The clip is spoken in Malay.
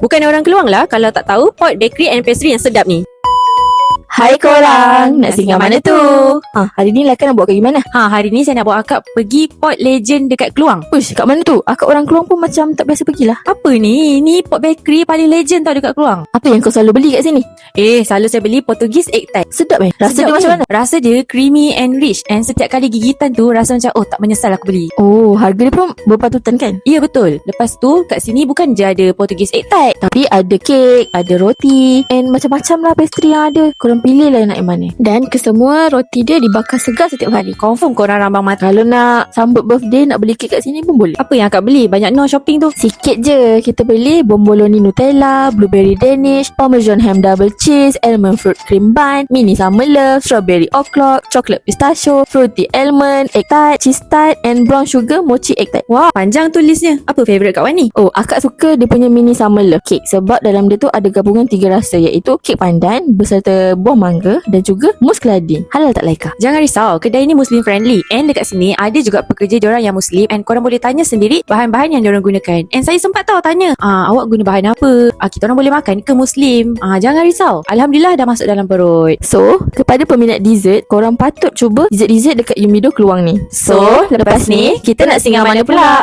Bukan orang Keluang lah kalau tak tahu Pot Bakery and Pastry yang sedap ni. Hai korang, nak singgah mana tu? Hari ni Laka nak buat kayak gimana? Hari ni saya nak bawa akak pergi Pot Legend dekat Keluang. Uish, kat mana tu? Akak orang Keluang pun macam tak biasa pergilah. Apa ni? Ni Pot Bakery paling legend tau dekat Keluang. Apa yang kau selalu beli kat sini? Selalu saya beli Portugese egg tart. Sedap Rasa Sedap dia macam ni. mana? Rasa dia creamy and rich. And setiap kali gigitan tu rasa macam tak menyesal aku beli. Oh, harga dia pun berpatutan kan? Ya betul. Lepas tu kat sini bukan je ada Portugese egg tart. Tapi ada kek, ada roti, and macam-macam lah pastry yang ada. Korang pilih lah nak yang mana. Dan kesemua roti dia dibakar segar setiap hari. Confirm korang rambang mata. Kalau nak sambut birthday, nak beli kek kat sini pun boleh. Apa yang akak beli? Banyak no shopping tu. Sikit je. Kita beli bomboloni Nutella, blueberry Danish, parmesan ham double cheese, almond fruit cream bun, mini summer love, strawberry o'clock, chocolate pistachio, fruity almond, egg tart, cheese tart, and brown sugar mochi egg tart. Wah, panjang tu listnya. Apa favourite kat Wan ni? Oh, akak suka dia punya mini summer love cake sebab dalam dia tu ada gabungan 3 rasa, iaitu kek pandan beserta buah mangga dan juga mus keladi. Halal tak Laika? Jangan risau, kedai ni Muslim friendly. And dekat sini ada juga pekerja diorang yang Muslim. And korang boleh tanya sendiri bahan-bahan yang diorang gunakan. And saya sempat tahu tanya, awak guna bahan apa? Kita orang boleh makan ke Muslim? Jangan risau, Alhamdulillah dah masuk dalam perut. So, kepada peminat dessert, korang patut cuba dessert-dessert dekat Yumido Keluang ni. So, lepas ni kita nak singgah mana pula?